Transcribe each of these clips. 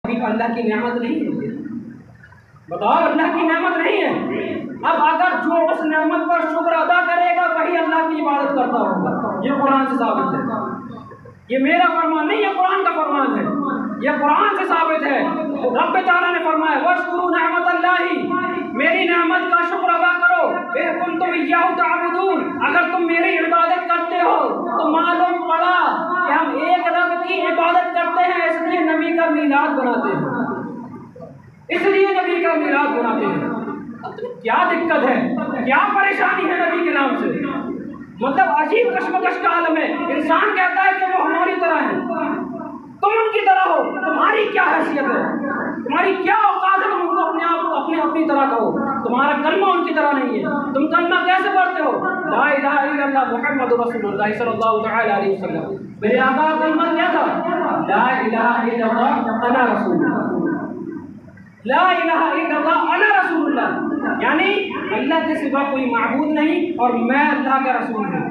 ابھی اللہ کی نعمت نہیں ہے؟ بتاؤ، اللہ کی نعمت نہیں ہے؟ اب اگر جو اس نعمت پر شکر ادا کرے گا وہی اللہ کی عبادت کرتا ہوگا۔ یہ قرآن سے ثابت ہے، یہ میرا فرمان نہیں، یہ قرآن کا فرمان ہے، یہ قرآن سے ثابت ہے۔ رب تعالیٰ نے فرمایا وَاشْكُرُوا نِعْمَتَ اللَّهِ، میری نعمت کا شکر ادا کرو، إِن كُنتُمْ إِيَّاهُ تَعْبُدُونَ، اگر تم میری عبادت کرتے ہو تو معلوم پڑا کہ ہم ایک رب کی عبادت کرتے ہیں، اس لیے نبی کا میلاد بناتے ہیں، اس لیے نبی کا میلاد بناتے ہیں۔ کیا دقت ہے، کیا پریشانی ہے نبی کے نام سے؟ مطلب عجیب کشمکش کا عالم ہے۔ انسان کہتا ہے کہ وہ ہماری طرح ہے، تم ان کی طرح ہو، تمہاری کیا حیثیت ہے، تمہاری کیا اوقات ہے تم ان کو اپنے آپ اپنی طرح کہو؟ تمہارا کلمہ ان کی طرح نہیں ہے، تم کلمہ کیسے پڑھتے ہو؟ لا الہ الا اللہ محمد رسول اللہ صلی اللہ تعالی علیہ وسلم۔ میرے آقا کا کلمہ کیا تھا؟ لا الہ الا اللہ انا رسول اللہ، لا الہ الا اللہ انا رسول اللہ، یعنی اللہ کے سوا کوئی معبود نہیں اور میں اللہ کا رسول ہوں۔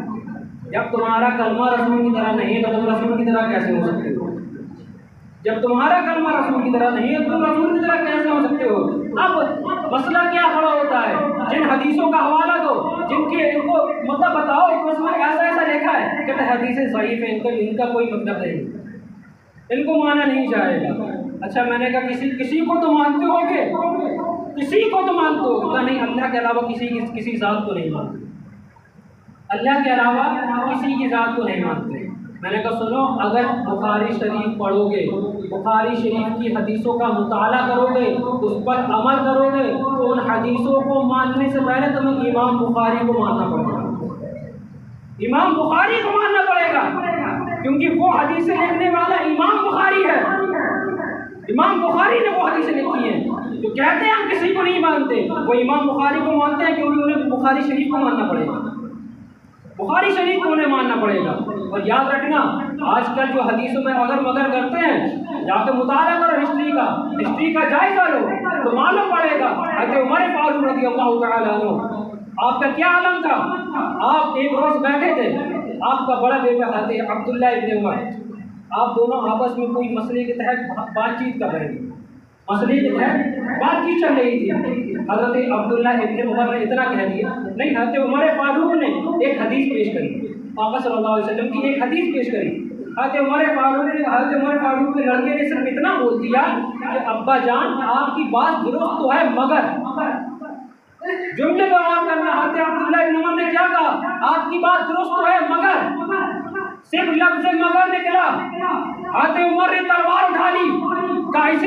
جب تمہارا کلمہ رسول کی طرح نہیں ہے تو تم رسول کی طرح کیسے ہو سکتے ہو؟ جب تمہارا کلمہ رسول کی طرح نہیں ہے تو تم رسول کی طرح کیسے ہو سکتے ہو؟ اب مسئلہ کیا کھڑا ہوتا ہے؟ جن حدیثوں کا حوالہ دو، جن کے ان کو مطلب بتاؤ کہ اس میں ایسا لکھا ہے کہ حدیثیں ضعیف ہیں، ان کا کوئی مطلب نہیں، ان کو مانا نہیں جائے گا۔ اچھا میں نے کہا کسی کو تو مانتے ہو گے، کسی کو تو مانتے ہو گے؟ نہیں، اللہ کے علاوہ کسی ذات کو نہیں مانتے، اللہ کے علاوہ کسی کی ذات کو نہیں مانتے۔ میں نے کہا سنو، اگر بخاری شریف پڑھو گے، بخاری شریف کی حدیثوں کا مطالعہ کرو گے، اس پر عمل کرو گے تو ان حدیثوں کو ماننے سے پہلے تمہیں امام بخاری کو ماننا پڑے گا، امام بخاری کو ماننا پڑے گا، کیونکہ وہ حدیثیں لکھنے والا امام بخاری ہے، امام بخاری نے وہ حدیثیں لکھی ہیں۔ جو کہتے ہیں ہم کسی کو نہیں مانتے، وہ امام بخاری کو مانتے ہیں کیونکہ انہیں بخاری شریف کو ماننا پڑے گا، بخاری شریف کو انہیں ماننا پڑے گا۔ اور یاد رکھنا، آج کل جو حدیثوں میں اگر مگر کرتے ہیں، یا تو مطالعہ کرو ہسٹری کا جائزہ لو تو معلوم پڑے گا۔ حضرت عمر فاروق رضی اللہ تعالیٰ عنہ، آپ کا کیا عالم تھا؟ آپ ایک روز بیٹھے تھے، آپ کا بڑا بیٹا حضرت عبداللہ ابن عمر، آپ دونوں آپس میں کوئی مسئلے کے تحت بات چیت کر رہے تھے، مسئلے کے تحت بات چیت چل رہی تھی۔ حضرت عبداللہ ابن عمر نے اتنا کہہ دیا، نہیں، حضرت عمر فاروق نے ایک حدیث پیش کری، آقا صلی اللہ علیہ وسلم کی ایک حدیث پیش کری۔ حضرت عمر فاروق کے لڑکے نے صرف اتنا بول دیا کہ ابا جان آپ کی بات درست تو ہے مگر، جملے پر غور کرنا، حضرت عبداللہ ابن عمر نے کیا کہا؟ آپ کی بات درست تو ہے مگر، صرف لفظ مگر نکلا، حضرت عمر نے تلوار اٹھا لی، کہا اسی